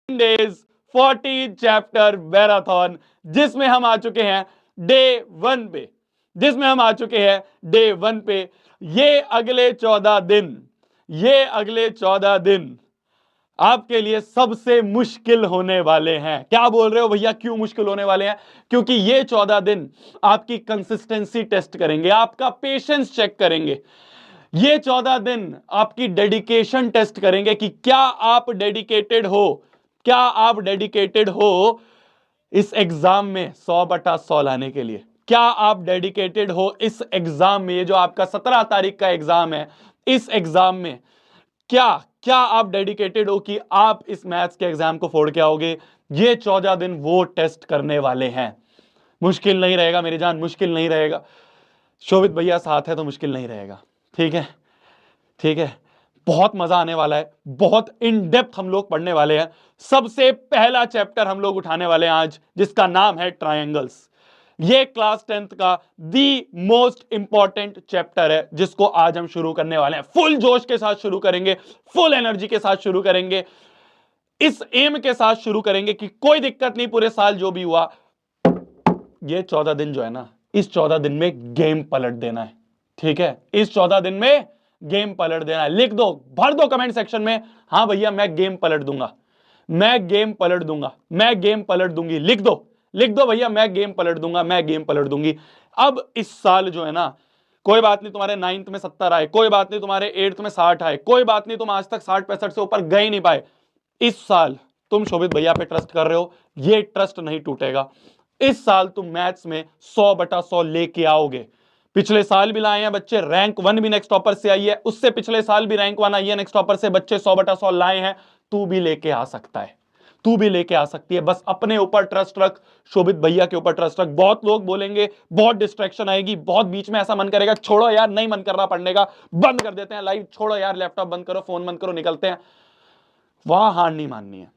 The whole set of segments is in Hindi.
डेज 40 चैप्टर मैराथन, जिसमें हम आ चुके हैं डे 1 पे, ये अगले 14 दिन आपके लिए सबसे मुश्किल होने वाले हैं। क्या बोल रहे हो भैया, क्यों मुश्किल होने वाले हैं? क्योंकि ये 14 दिन आपकी कंसिस्टेंसी टेस्ट करेंगे, आपका पेशेंस चेक करेंगे। ये 14 दिन आपकी डेडिकेशन टेस्ट करेंगे कि क्या आप डेडिकेटेड हो इस एग्जाम में 100/100 लाने के लिए। क्या आप डेडिकेटेड हो इस एग्जाम में? ये जो आपका 17 तारीख का एग्जाम है, इस एग्जाम में क्या आप डेडिकेटेड हो कि आप इस मैथ्स के एग्जाम को फोड़ के आओगे? ये 14 दिन वो टेस्ट करने वाले हैं। मुश्किल नहीं रहेगा मेरी जान, मुश्किल नहीं रहेगा। शोभित भैया साथ है तो मुश्किल नहीं रहेगा। ठीक है, बहुत मजा आने वाला है, बहुत इन डेप्थ हम लोग पढ़ने वाले हैं। सबसे पहला चैप्टर हम लोग उठाने वाले हैं आज, जिसका नाम है ट्रायंगल्स। ये क्लास 10th का दी मोस्ट इंपॉर्टेंट चैप्टर है, जिसको आज हम शुरू करने वाले हैं। फुल जोश के साथ शुरू करेंगे, फुल एनर्जी के साथ शुरू करेंगे, इस एम के साथ शुरू करेंगे कि कोई दिक्कत नहीं, पूरे साल जो भी हुआ, ये 14 दिन जो है ना, इस 14 दिन में गेम पलट देना है। ठीक है, इस 14 दिन में गेम पलट देना है। लिख दो, भर दो कमेंट सेक्शन में, हाँ भैया मैं गेम पलट दूंगा, मैं गेम पलट दूंगी। लिख दो भैया, मैं गेम पलट दूंगी। अब इस साल जो है ना, कोई बात नहीं तुम्हारे 9th में 70 आए, कोई बात नहीं तुम्हारे 8th में 60 आए, कोई बात नहीं तुम आज तक 60-65 से ऊपर गए नहीं पाए। इस साल तुम शोभित भैया पे ट्रस्ट कर रहे हो, ये ट्रस्ट नहीं टूटेगा। इस साल तुम मैथ्स में 100/100 लेके आओगे। पिछले साल भी लाए हैं बच्चे, रैंक 1 भी नेक्स्ट टॉपर से आई है, उससे पिछले साल भी रैंक 1 आई है नेक्स्ट टॉपर से, बच्चे 100/100 लाए हैं। तू भी लेके आ सकता है, तू भी लेके आ सकती है। बस अपने ऊपर ट्रस्ट रख, शोभित भैया के ऊपर ट्रस्ट रख। बहुत लोग बोलेंगे, बहुत डिस्ट्रैक्शन आएगी, बहुत बीच में ऐसा मन करेगा छोड़ो यार, नहीं मन कर रहा पढ़ने का, बंद कर देते हैं लाइव, छोड़ो यार लैपटॉप बंद करो, फोन बंद करो, निकलते हैं। वहां हार नहीं माननी है,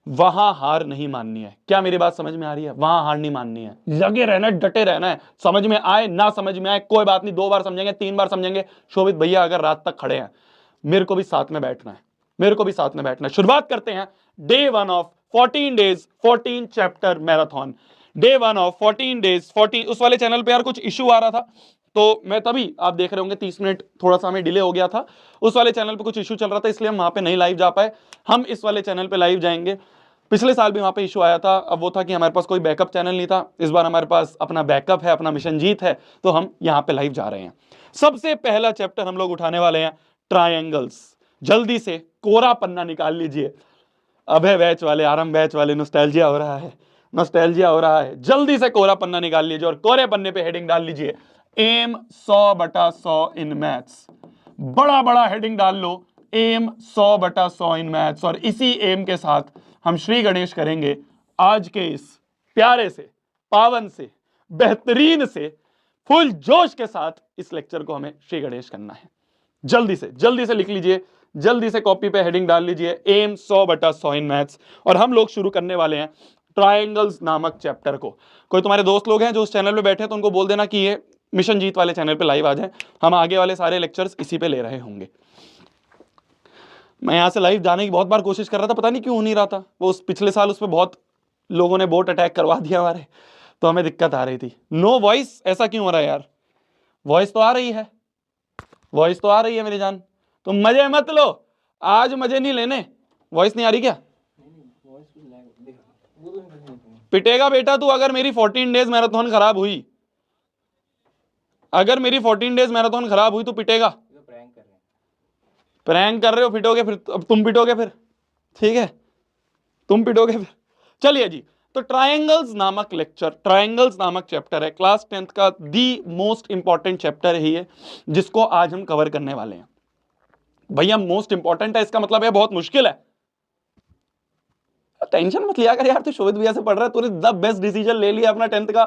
वहां हार नहीं माननी है। क्या मेरी बात समझ में आ रही है? वहां हार नहीं माननी है, लगे रहना है, डटे रहना है। समझ में आए ना समझ में आए कोई बात नहीं, 2 बार समझेंगे, 3 बार समझेंगे। शोभित भैया अगर रात तक खड़े हैं, मेरे को भी साथ में बैठना है, शुरुआत करते हैं day 1 of 14 days 14 chapter marathon. Day 1 of 14 days 14। उस वाले चैनल पे यार कुछ इशू आ रहा था, तो मैं तभी, आप देख रहे होंगे 30 मिनट थोड़ा सा हमें डिले हो गया था। उस वाले चैनल पे कुछ इशू चल रहा था, इसलिए हम वहां पे नहीं लाइव जा पाए। हम इस वाले चैनल पे लाइव जाएंगे। पिछले साल भी वहां पे इशू आया था, अब वो था कि हमारे पास कोई बैकअप चैनल नहीं था। इस बार हमारे पास अपना बैकअप है, अपना मिशन जीत है, तो हम यहाँ पे लाइव जा रहे हैं। सबसे पहला चैप्टर हम लोग उठाने वाले हैं ट्रायंगल्स। जल्दी से कोरा पन्ना निकाल लीजिए। अभय बैच वाले, आरंभ बैच वाले, नॉस्टैल्जिया हो रहा है, जल्दी से कोरा पन्ना निकाल लीजिए और कोरे पन्ने पे हेडिंग डाल लीजिए, एम 100/100 इन मैथ्स। बड़ा बड़ा हेडिंग डाल लो, एम 100/100 इन मैथ्स। और इसी एम के साथ हम श्री गणेश करेंगे आज के इस प्यारे से, पावन से, बेहतरीन से, फुल जोश के साथ इस लेक्चर को हमें श्री गणेश करना है। जल्दी से लिख लीजिए, जल्दी से कॉपी पे हेडिंग डाल लीजिए, एम 100/100 इन मैथ्स। और हम लोग शुरू करने वाले हैं ट्रायंगल्स नामक चैप्टर को। कोई तुम्हारे दोस्त लोग हैं जो उस चैनल पे बैठे हैं, तो उनको बोल देना कि ये मिशन जीत वाले चैनल पे लाइव आ जाए। हम आगे वाले सारे लेक्चर्स इसी पे ले रहे होंगे। मैं यहां से लाइव जाने की बहुत बार कोशिश कर रहा था, पता नहीं क्यों हो नहीं रहा था। वो उस पिछले साल उसमें बहुत लोगों ने बोट अटैक करवा दिया हमारे, तो हमें दिक्कत आ रही थी। नो वॉइस, ऐसा क्यों हो रहा है यार? वॉइस तो आ रही है, मेरी जान, तुम मजे मत लो, आज मजे नहीं लेने। वॉइस नहीं आ रही क्या? पिटेगा बेटा तू अगर मेरी 14 डेज मैराथन खराब हुई, तो पिटेगा। प्रैंक कर रहे हो, पिटोगे फिर, अब तुम पिटोगे फिर, ठीक है, तुम पिटोगे फिर। चलिए जी, तो ट्रायंगल्स नामक चैप्टर है, क्लास 10th का दी मोस्ट इंपॉर्टेंट चैप्टर ही है, जिसको आज हम कवर करने वाले हैं। भैया मोस्ट इंपॉर्टेंट है, इसका मतलब है बहुत मुश्किल है। टेंशन मत लिया कर यार, तू शोभित भैया से पढ़ रहा है, तूने द बेस्ट डिसीजन ले लिया अपना 10th का,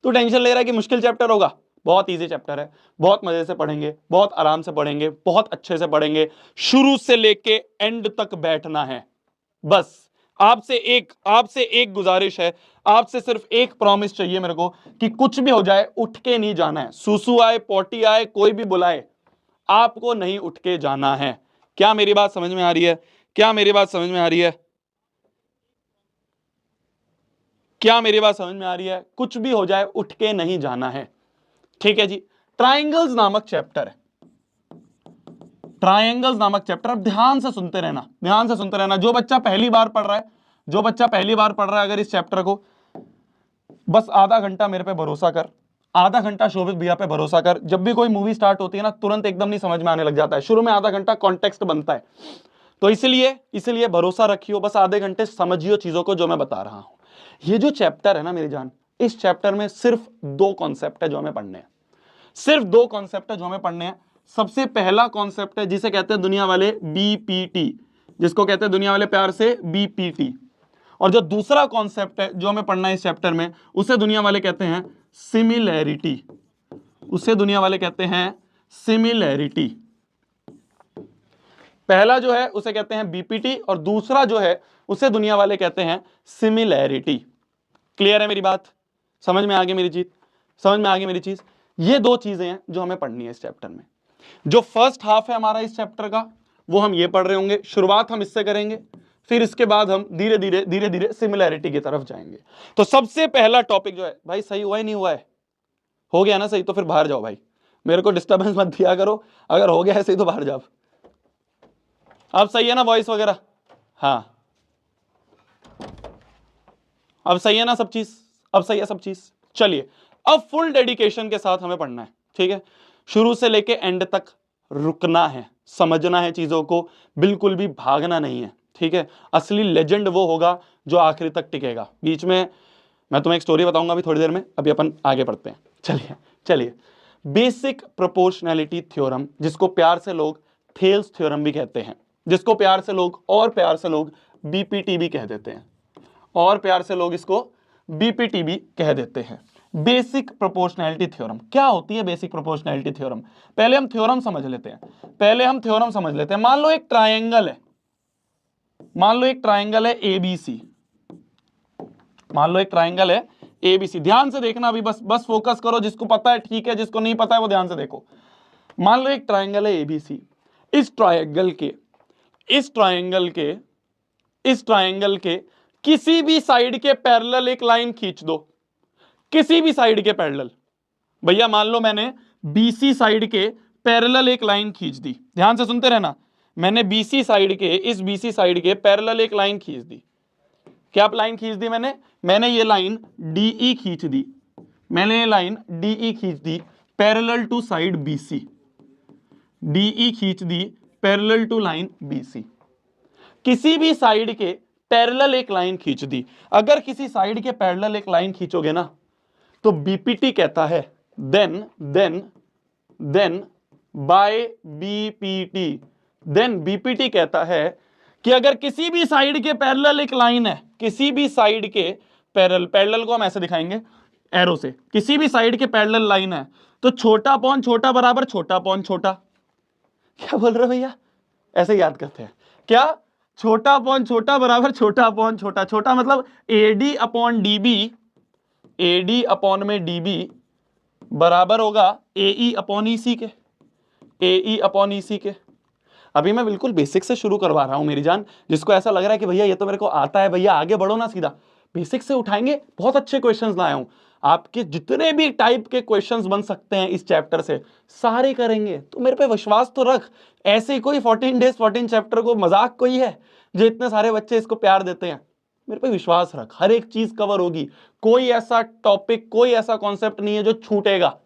तू टेंशन ले रहा है कि मुश्किल चैप्टर होगा। बहुत इजी चैप्टर है, बहुत मजे से पढ़ेंगे, बहुत आराम से पढ़ेंगे, बहुत अच्छे से पढ़ेंगे। शुरू से लेके एंड तक बैठना है। बस आपसे एक गुजारिश है, आपसे सिर्फ एक प्रॉमिस चाहिए मेरे को कि कुछ भी हो जाए उठ के नहीं जाना है। सुसु आए, पोटी आए, कोई भी बुलाए, आपको नहीं उठ के जाना है। क्या मेरी बात समझ में आ रही है? क्या मेरी बात समझ में आ रही है? कुछ भी हो जाए उठ के नहीं जाना है, ठीक है जी। ट्राइंगल्स नामक चैप्टर है, ट्राइंगल्स नामक चैप्टर। अब ध्यान से सुनते रहना, ध्यान से सुनते रहना। जो बच्चा पहली बार पढ़ रहा है, जो बच्चा पहली बार पढ़ रहा है, अगर इस चैप्टर को, बस आधा घंटा मेरे पे भरोसा कर, आधा घंटा शोभित भैया पे भरोसा कर। जब भी कोई मूवी स्टार्ट होती है ना, तुरंत एकदम नहीं समझ में आने लग जाता है, शुरू में आधा घंटा कॉन्टेक्स्ट बनता है। तो इसलिए भरोसा रखियो, बस आधे घंटे समझियो चीजों को जो मैं बता रहा हूं। ये जो चैप्टर है ना मेरी जान, इस चैप्टर में सिर्फ 2 कॉन्सेप्ट है जो हमें पढ़ने हैं, सिर्फ 2 कॉन्सेप्ट है जो हमें पढ़ने हैं। सबसे पहला कॉन्सेप्ट है जिसे कहते हैं दुनिया वाले बीपीटी, जिसको कहते हैं दुनिया वाले प्यार से बीपीटी। और जो दूसरा कॉन्सेप्ट है जो हमें पढ़ना है इस चैप्टर में, उसे दुनिया वाले कहते हैं सिमिलैरिटी, उसे दुनिया वाले कहते हैं सिमिलैरिटी। पहला जो है उसे कहते हैं बीपीटी और दूसरा जो है उसे दुनिया वाले कहते हैं सिमिलैरिटी। क्लियर है मेरी बात? समझ में आ गई मेरी चीज? समझ में आ गई मेरी चीज? ये 2 चीजें हैं जो हमें पढ़नी है इस चैप्टर में। जो फर्स्ट हाफ है हमारा इस चैप्टर का, वो हम ये पढ़ रहे होंगे, शुरुआत हम इससे करेंगे, फिर इसके बाद हम धीरे धीरे सिमिलैरिटी की तरफ जाएंगे। तो सबसे पहला टॉपिक जो है, भाई सही हुआ ही नहीं हुआ है? हो गया ना सही तो फिर बाहर जाओ भाई, मेरे को डिस्टर्बेंस मत दिया करो। अगर हो गया है सही तो बाहर जाओ। अब सही है ना वॉइस वगैरह? हाँ, अब सही है ना सब चीज? अब सही है सब चीज? चलिए, अब फुल डेडिकेशन के साथ हमें पढ़ना है, ठीक है। शुरू से लेके एंड तक रुकना है, समझना है चीजों को, बिल्कुल भी भागना नहीं है, ठीक है। असली लेजेंड वो होगा जो आखिरी तक टिकेगा। बीच में मैं तुम्हें एक स्टोरी बताऊंगा अभी थोड़ी देर में, अभी अपन आगे पढ़ते हैं। चलिए चलिए, बेसिक प्रोपोर्शनैलिटी थ्योरम, जिसको प्यार से लोग थेल्स थ्योरम भी कहते हैं, जिसको प्यार से लोग बीपीटी भी कह देते हैं, और प्यार से लोग इसको बीपीटी भी कह देते हैं। बेसिक प्रोपोर्शनैलिटी थ्योरम क्या होती है? बेसिक प्रोपोर्शनैलिटी थ्योरम, पहले हम थ्योरम समझ लेते हैं। मान लो एक ट्रायंगल है, मान लो एक ट्रायंगल है एबीसी, मान लो एक ट्रायंगल है एबीसी। ध्यान से देखना अभी, बस फोकस करो, जिसको पता है ठीक है, जिसको नहीं पता है वो ध्यान से देखो। मान लो एक ट्रायंगल है एबीसी, इस ट्रायंगल के किसी भी साइड के पैरेलल एक लाइन खींच दो, किसी भी साइड के पैरेलल। भैया मान लो मैंने बीसी साइड के पैरेलल एक लाइन खींच दी, ध्यान से सुनते रहना। मैंने बीसी साइड के पैरेलल एक लाइन खींच दी। क्या लाइन खींच दी मैंने ये लाइन डीई खींच दी, parallel to side BC, DE खींच दी पैरेलल टू लाइन बीसी। किसी भी साइड के पैरेलल एक लाइन खींच दी। अगर किसी साइड के पैरेलल एक लाइन खींचोगे ना, तो बीपीटी कहता है देन बाय बीपीटी कहता है कि अगर किसी भी साइड के पैरेलल एक लाइन है, किसी भी साइड के पैरेलल को हम ऐसे दिखाएंगे एरो से, किसी भी साइड के पैरेलल लाइन है, तो छोटा अपॉन छोटा बराबर छोटा अपॉन छोटा। क्या बोल रहे हो भैया? ऐसे याद करते हैं क्या? छोटा अपॉन छोटा बराबर छोटा अपॉन छोटा। छोटा मतलब AD upon DB, AD upon में डीबी बराबर होगा एई अपॉन ईसी के, एई अपॉन ईसी के। अभी मैं बिल्कुल बेसिक से शुरू करवा रहा हूं मेरी जान। जिसको ऐसा लग रहा है कि भैया ये तो मेरे को आता है, भैया आगे बढ़ो ना, सीधा बेसिक से उठाएंगे। बहुत अच्छे क्वेश्चंस लाया हूं, आपके जितने भी टाइप के क्वेश्चंस बन सकते हैं इस चैप्टर से सारे करेंगे। तो मेरे पे विश्वास तो रख। ऐसे ही कोई 14 डेज 14 चैप्टर को मजाक कोई है जो इतने सारे बच्चे इसको प्यार देते हैं? मेरे पे विश्वास रख, हर एक चीज कवर होगी। कोई ऐसा टॉपिक, कोई ऐसा कॉन्सेप्ट नहीं है जो छूटेगा,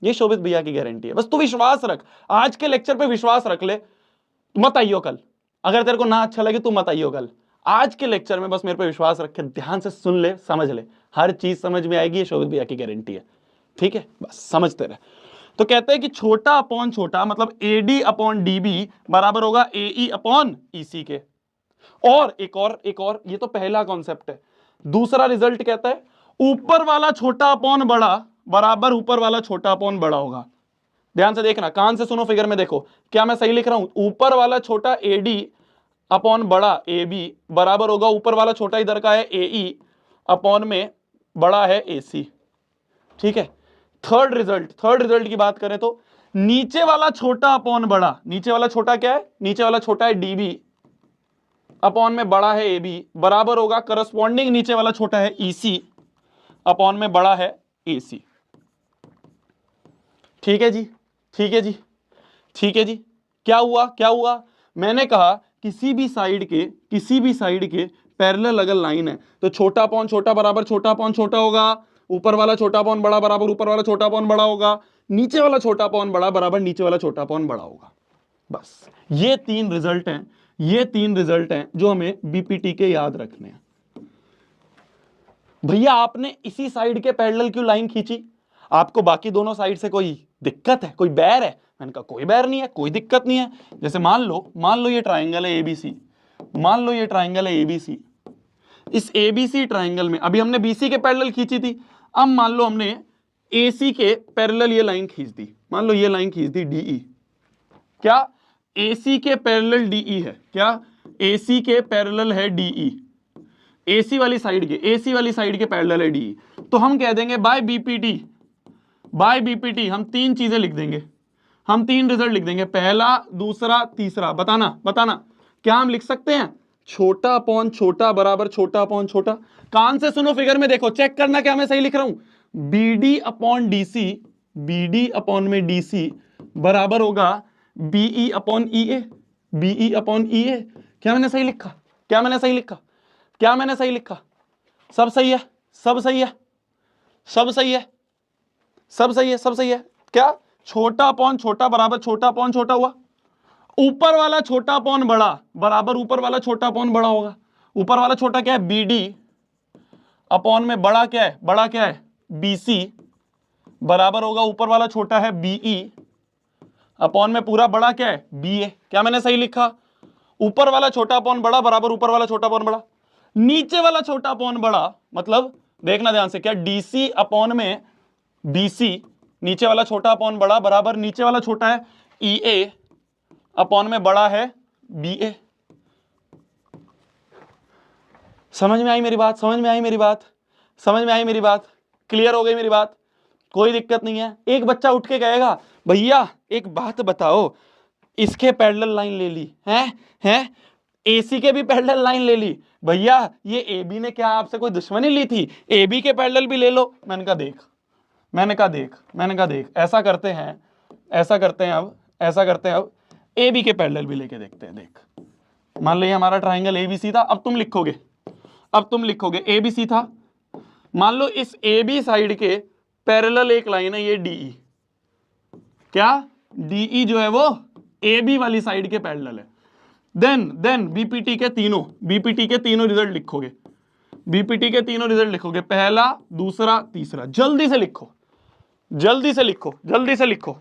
ये शोभित भैया की गारंटी है। बस तू विश्वास रख, आज के लेक्चर पे विश्वास रख ले, मत आइयो कल। अगर तेरे को ना अच्छा लगे तू मत आइयो कल। आज के लेक्चर में बस मेरे पे विश्वास रख के ध्यान से सुन ले, समझ ले, हर चीज समझ में आएगी। ये शोभित भैया की गारंटी है, ठीक है? बस समझते रहे। तो कहते हैं कि छोटा अपॉन छोटा मतलब एडी अपॉन डीबी बराबर होगा एई अपॉन ईसी के। और एक और ये तो पहला कॉन्सेप्ट है। दूसरा रिजल्ट कहता है ऊपर वाला छोटा अपॉन बड़ा बराबर ऊपर वाला छोटा अपॉन बड़ा होगा। ध्यान से देखना, कान से सुनो, फिगर में देखो, क्या मैं सही लिख रहा हूं? ऊपर वाला छोटा एडी अपॉन बड़ा एबी बराबर होगा ऊपर वाला छोटा इधर का है एई अपॉन में बड़ा है एसी, ठीक है? थर्ड रिजल्ट की बात करें तो नीचे वाला छोटा अपॉन बड़ा, नीचे वाला छोटा क्या है? नीचे वाला छोटा है डीबी अपॉन में बड़ा है एबी बराबर होगा करस्पॉन्डिंग नीचे वाला छोटा है ईसी अपॉन में बड़ा है AC। ठीक है जी, ठीक है जी, ठीक है जी। क्या हुआ, क्या हुआ? मैंने कहा किसी भी साइड के पैरेलल अगर लाइन है तो छोटा अपॉन छोटा बराबर छोटा अपॉन छोटा होगा, ऊपर वाला छोटा अपॉन बड़ा बराबर ऊपर वाला छोटा अपॉन बड़ा होगा, नीचे वाला छोटा अपॉन बड़ा बराबर नीचे वाला छोटा अपॉन बड़ा होगा। बस ये तीन रिजल्ट हैं, ये तीन रिजल्ट हैं जो हमें बीपीटी के याद रखने हैं। भैया आपने इसी साइड के पैरेलल क्यों लाइन खींची? आपको बाकी दोनों साइड से कोई दिक्कत है, कोई बैर है? मैंने कहा कोई बैर नहीं है, कोई दिक्कत नहीं है। जैसे मान लो ये ट्राइंगल है एबीसी, मान लो ये ट्राइंगल है एबीसी। इस एबीसी ट्राइंगल में अभी हमने बीसी के पैरेलल खींची थी, अब मान लो हमने एसी के पैरेलल ये लाइन खींच दी, मान लो ये लाइन खींच दी डीई। क्या एसी के पैरेलल डीई है? क्या एसी के पैरेलल है डीई? एसी वाली साइड के पैरेलल है डीई। तो हम कह देंगे बाय बीपीटी हम तीन चीजें लिख देंगे, हम तीन रिजल्ट लिख देंगे, पहला दूसरा तीसरा। बताना क्या हम लिख सकते हैं? छोटा अपॉन छोटा बराबर छोटा अपॉन छोटा। कान से सुनो, फिगर में देखो, चेक करना क्या मैं सही लिख रहा हूं। BD upon DC, BD upon में डीसी बराबर होगा BE upon EA, BE upon EA. क्या मैंने सही लिखा? क्या मैंने सही लिखा? क्या मैंने सही लिखा? सब सही है, सब सही है, सब सही है, सब सही है, सब सही है। क्या छोटा अपॉन छोटा बराबर छोटा अपॉन छोटा हुआ, ऊपर वाला छोटा अपॉन बड़ा बराबर ऊपर वाला छोटा अपॉन बड़ा होगा। ऊपर वाला छोटा क्या है? बीडी अपॉन में बड़ा क्या है? बड़ा क्या है? बीसी बराबर होगा ऊपर वाला छोटा है बीई अपॉन में पूरा बड़ा क्या है? बीए। क्या मैंने सही लिखा? ऊपर वाला छोटा अपॉन बड़ा बराबर ऊपर वाला छोटा अपॉन बड़ा, नीचे वाला छोटा अपॉन बड़ा मतलब देखना ध्यान से, क्या डीसी अपॉन में बीसी, नीचे वाला छोटा अपॉन बड़ा बराबर नीचे वाला छोटा है ईए अपॉन में बड़ा है बीए। समझ में आई मेरी बात? समझ में आई मेरी बात? समझ में आई मेरी बात? क्लियर हो गई मेरी बात? कोई दिक्कत नहीं है। एक बच्चा उठ के कहेगा भैया एक बात बताओ, इसके पैरेलल लाइन ले ली हैं एसी के भी पैरेलल लाइन ले ली, भैया ये एबी ने क्या आपसे कोई दुश्मनी ली थी? एबी के पैरेलल भी ले लो। मैंने कहा देख ऐसा करते हैं अब एबी के पैरेलल भी लेके देखते हैं। देख, मान लो ये हमारा ट्राइंगल एबीसी था, अब तुम लिखोगे एबीसी था। मान लो इस एबी साइड के पैरेलल एक लाइन है ये डीई। क्या डीई जो है वो एबी वाली साइड के पैरेलल है। देन बीपीटी के तीनों रिजल्ट लिखोगे, बीपीटी के तीनों रिजल्ट लिखोगे, पहला दूसरा तीसरा। जल्दी से लिखो, जल्दी से लिखो, जल्दी से लिखो।